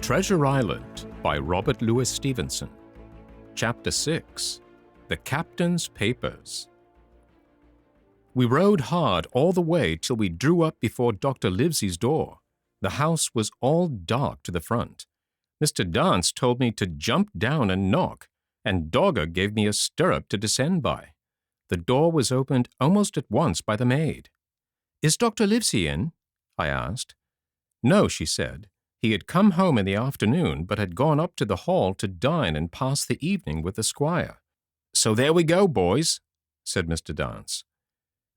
Treasure Island by Robert Louis Stevenson. Chapter 6. The Captain's Papers. We rode hard all the way till we drew up before Dr. Livesey's door. The house was all dark to the front. Mr. Dance told me to jump down and knock, and Dogger gave me a stirrup to descend by. The door was opened almost at once by the maid. "Is Dr. Livesey in?" I asked. "No," she said. He had come home in the afternoon, but had gone up to the hall to dine and pass the evening with the squire. "So there we go, boys," said Mr. Dance.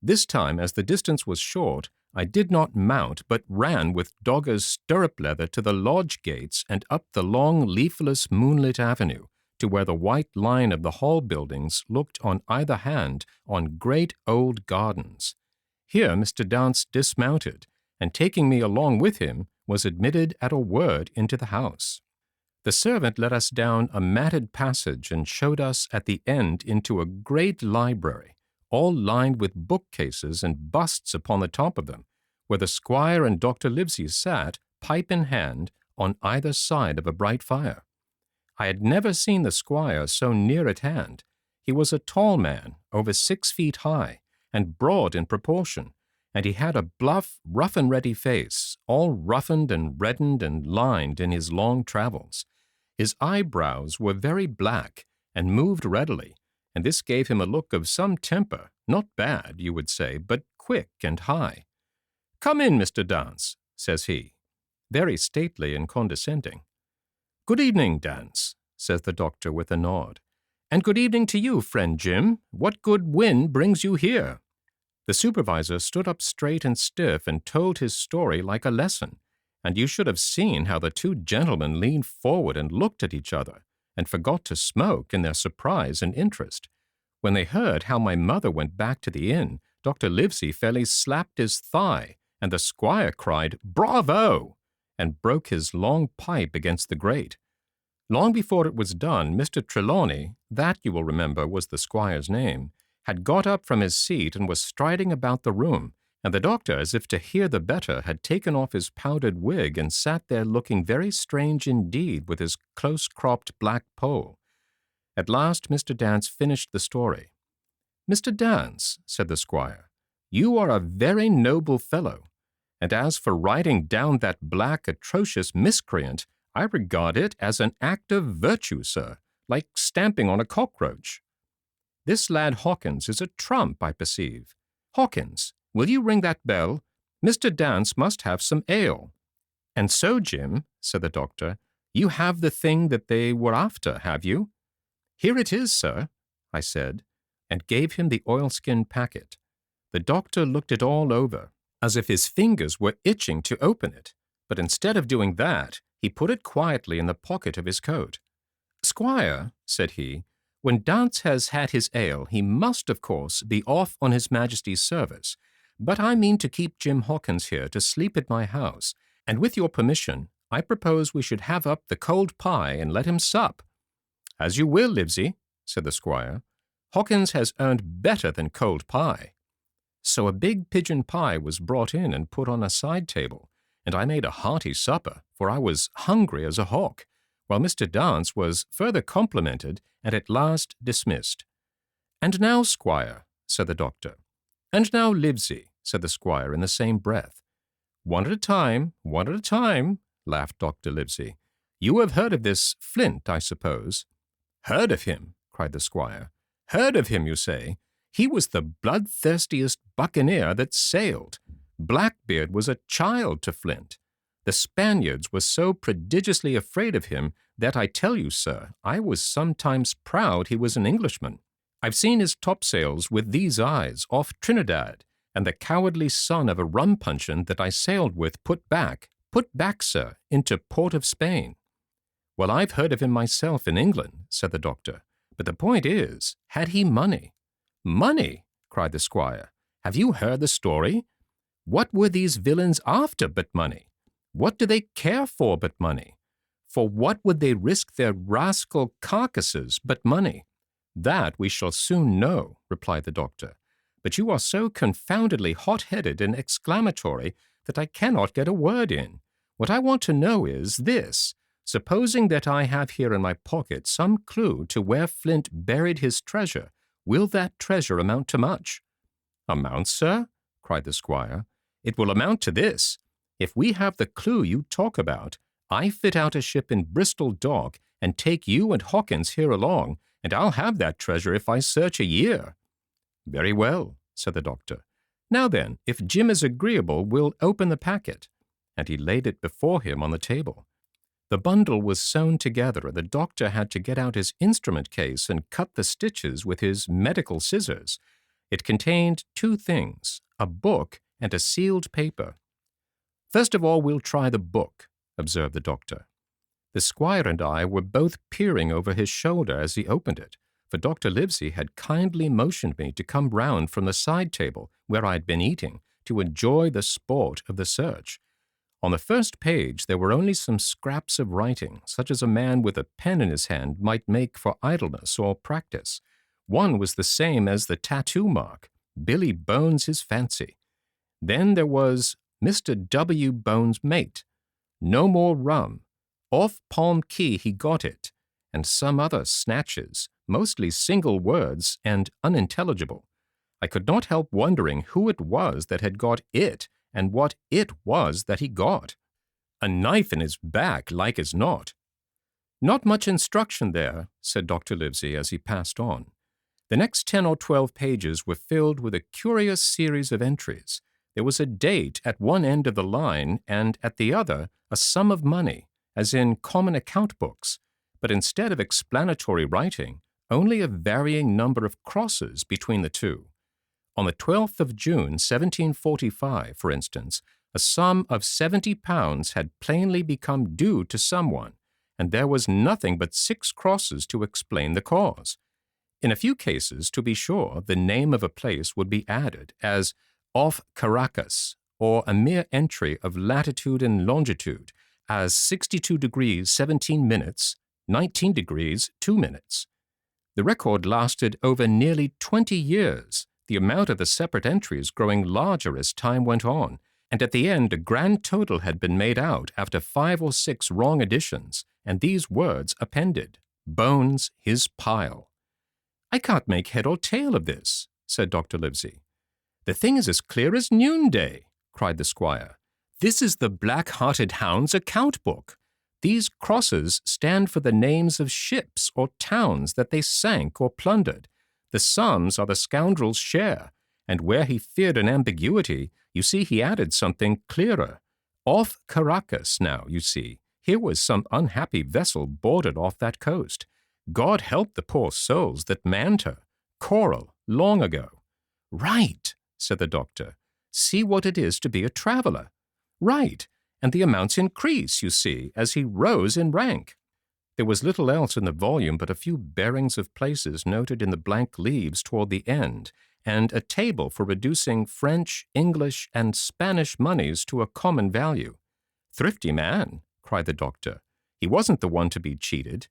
This time, as the distance was short, I did not mount, but ran with Dogger's stirrup leather to the lodge gates and up the long, leafless, moonlit avenue, to where the white line of the hall buildings looked on either hand on great old gardens. Here Mr. Dance dismounted, and taking me along with him, was admitted at a word into the house. The servant led us down a matted passage and showed us at the end into a great library, all lined with bookcases and busts upon the top of them, where the squire and Dr. Livesey sat, pipe in hand, on either side of a bright fire. I had never seen the squire so near at hand. He was a tall man, over 6 feet high, and broad in proportion, and he had a bluff, rough-and-ready face, all roughened and reddened and lined in his long travels. His eyebrows were very black and moved readily, and this gave him a look of some temper, not bad, you would say, but quick and high. "Come in, Mr. Dance," says he, very stately and condescending. "Good evening, Dance," says the doctor with a nod. "And good evening to you, friend Jim. What good wind brings you here?" The supervisor stood up straight and stiff and told his story like a lesson, and you should have seen how the two gentlemen leaned forward and looked at each other, and forgot to smoke in their surprise and interest. When they heard how my mother went back to the inn, Dr. Livesey fairly slapped his thigh, and the squire cried, "Bravo!" and broke his long pipe against the grate. Long before it was done, Mr. Trelawney, that you will remember was the squire's name, had got up from his seat and was striding about the room, and the doctor, as if to hear the better, had taken off his powdered wig and sat there looking very strange indeed with his close-cropped black poll. At last Mr. Dance finished the story. "Mr. Dance," said the squire, "you are a very noble fellow, and as for writing down that black, atrocious miscreant, I regard it as an act of virtue, sir, like stamping on a cockroach. This lad Hawkins is a trump, I perceive. Hawkins, will you ring that bell? Mr. Dance must have some ale." "And so, Jim," said the doctor, "you have the thing that they were after, have you?" "Here it is, sir," I said, and gave him the oilskin packet. The doctor looked it all over, as if his fingers were itching to open it, but instead of doing that, he put it quietly in the pocket of his coat. "Squire," said he, "when Dance has had his ale, he must, of course, be off on His Majesty's service, but I mean to keep Jim Hawkins here to sleep at my house, and with your permission, I propose we should have up the cold pie and let him sup." "As you will, Livesey," said the squire. "Hawkins has earned better than cold pie." So a big pigeon pie was brought in and put on a side table, and I made a hearty supper, for I was hungry as a hawk, while Mr. Dance was further complimented and at last dismissed. "And now, squire," said the doctor. "And now, Livesey," said the squire in the same breath. One at a time," laughed Dr. Livesey. "You have heard of this Flint, I suppose?" "Heard of him?" cried the squire. "Heard of him, you say? He was the bloodthirstiest buccaneer that sailed. Blackbeard was a child to Flint. The Spaniards were so prodigiously afraid of him that I tell you, sir, I was sometimes proud he was an Englishman. I've seen his topsails with these eyes off Trinidad, and the cowardly son of a rum puncheon that I sailed with put back, sir, into Port of Spain." "Well, I've heard of him myself in England," said the doctor, "but the point is, had he money?" "Money!" cried the squire. "Have you heard the story? What were these villains after but money? What do they care for but money? For what would they risk their rascal carcasses but money?" "That we shall soon know," replied the doctor. "But you are so confoundedly hot-headed and exclamatory that I cannot get a word in. What I want to know is this: supposing that I have here in my pocket some clue to where Flint buried his treasure, will that treasure amount to much?" "Amount, sir?" cried the squire. "It will amount to this. If we have the clue you talk about, I fit out a ship in Bristol dock and take you and Hawkins here along, and I'll have that treasure if I search a year." "Very well," said the doctor. "Now then, if Jim is agreeable, we'll open the packet." And he laid it before him on the table. The bundle was sewn together, and the doctor had to get out his instrument case and cut the stitches with his medical scissors. It contained two things, a book and a sealed paper. "First of all, we'll try the book," observed the doctor. The squire and I were both peering over his shoulder as he opened it, for Dr. Livesey had kindly motioned me to come round from the side table where I had been eating to enjoy the sport of the search. On the first page there were only some scraps of writing, such as a man with a pen in his hand might make for idleness or practice. One was the same as the tattoo mark, "Billy Bones his fancy." Then there was "Mr. W. Bones, mate," "No more rum," "Off Palm Key he got it," and some other snatches, mostly single words and unintelligible. I could not help wondering who it was that had got it and what it was that he got. "A knife in his back, like as not." "Not much instruction there," said Dr. Livesey as he passed on. The next 10 or 12 pages were filled with a curious series of entries. There was a date at one end of the line, and at the other a sum of money, as in common account books, but instead of explanatory writing, only a varying number of crosses between the two. On the 12th of June, 1745, for instance, a sum of £70 had plainly become due to someone, and there was nothing but 6 crosses to explain the cause. In a few cases, to be sure, the name of a place would be added, as "off Caracas," or a mere entry of latitude and longitude, as 62 degrees 17 minutes, 19 degrees 2 minutes. The record lasted over nearly 20 years, the amount of the separate entries growing larger as time went on, and at the end a grand total had been made out after 5 or 6 wrong additions, and these words appended: "Bones his pile." "I can't make head or tail of this," said Dr. Livesey. "The thing is as clear as noonday," cried the squire. "This is the Black-Hearted Hound's account book. These crosses stand for the names of ships or towns that they sank or plundered. The sums are the scoundrel's share, and where he feared an ambiguity, you see he added something clearer. Off Caracas, now, you see, here was some unhappy vessel boarded off that coast. God help the poor souls that manned her. Coral, long ago." "Right," said the doctor. "See what it is to be a traveler." "Right, and the amounts increase, you see, as he rose in rank." There was little else in the volume but a few bearings of places noted in the blank leaves toward the end, and a table for reducing French, English, and Spanish moneys to a common value. "Thrifty man," cried the doctor. "He wasn't the one to be cheated."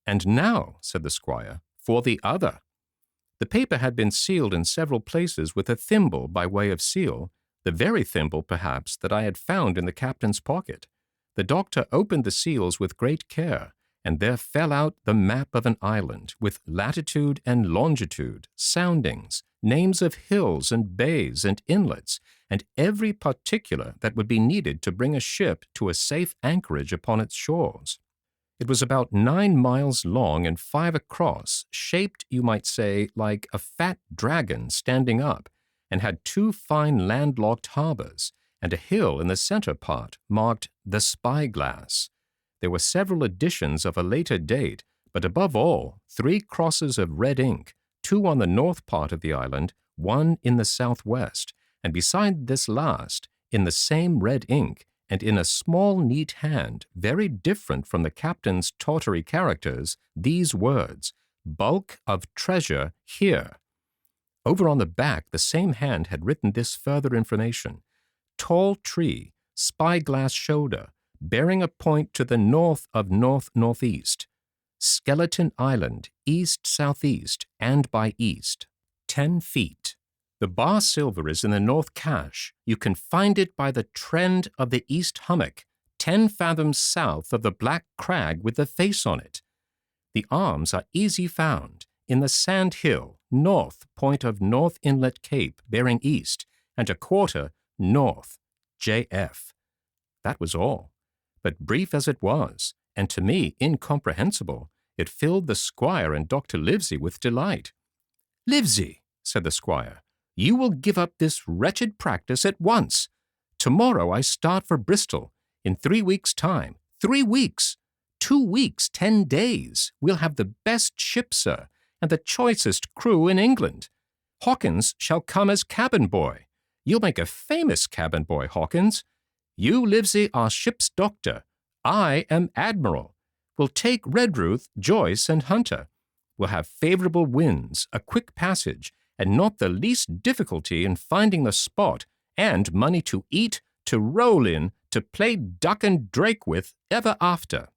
"And now," said the squire, "for the other." The paper had been sealed in several places with a thimble by way of seal, the very thimble, perhaps, that I had found in the captain's pocket. The doctor opened the seals with great care, and there fell out the map of an island, with latitude and longitude, soundings, names of hills and bays and inlets, and every particular that would be needed to bring a ship to a safe anchorage upon its shores. It was about 9 miles long and 5 across, shaped, you might say, like a fat dragon standing up, and had 2 fine landlocked harbors, and a hill in the center part marked the Spyglass. There were several additions of a later date, but above all, 3 crosses of red ink, 2 on the north part of the island, 1 in the southwest, and beside this last, in the same red ink, and in a small neat hand, very different from the captain's tawdry characters, these words: "Bulk of treasure here." Over on the back, the same hand had written this further information: "Tall tree, spyglass shoulder, bearing a point to the north of north-northeast. Skeleton Island, east-southeast, and by east. 10 feet. The bar silver is in the north cache. You can find it by the trend of the east hummock, 10 fathoms south of the black crag with the face on it. The arms are easy found in the sand hill, north point of North Inlet Cape, bearing east, and a quarter north, JF. That was all. But brief as it was, and to me incomprehensible, it filled the squire and Dr. Livesey with delight. "Livesey," said the squire, "you will give up this wretched practice at once. Tomorrow I start for Bristol. In 3 weeks' time. 3 weeks! 2 weeks, 10 days. We'll have the best ship, sir, and the choicest crew in England. Hawkins shall come as cabin boy. You'll make a famous cabin boy, Hawkins. You, Livesey, are ship's doctor. I am admiral. We'll take Redruth, Joyce, and Hunter. We'll have favorable winds, a quick passage, and not the least difficulty in finding the spot, and money to eat, to roll in, to play duck and drake with ever after."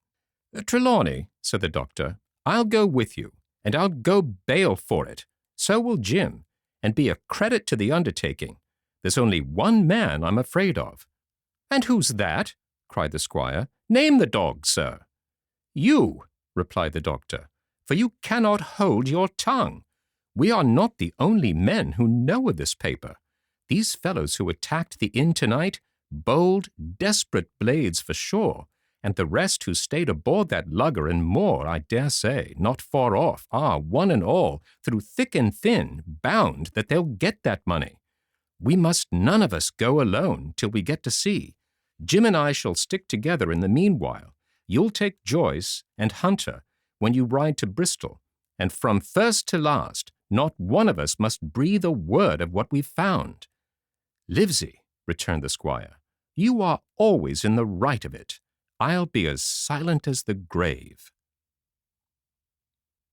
"Trelawney," said the doctor, "I'll go with you, and I'll go bail for it. So will Jim, and be a credit to the undertaking. There's only one man I'm afraid of." "And who's that?" cried the squire. "Name the dog, sir." "You," replied the doctor, "for you cannot hold your tongue. We are not the only men who know of this paper. These fellows who attacked the inn tonight, bold, desperate blades for sure, and the rest who stayed aboard that lugger and more, I dare say, not far off, are, one and all, through thick and thin, bound that they'll get that money. We must none of us go alone till we get to sea. Jim and I shall stick together in the meanwhile. You'll take Joyce and Hunter when you ride to Bristol, and from first to last, not one of us must breathe a word of what we've found." "Livesey," returned the squire, "you are always in the right of it. I'll be as silent as the grave."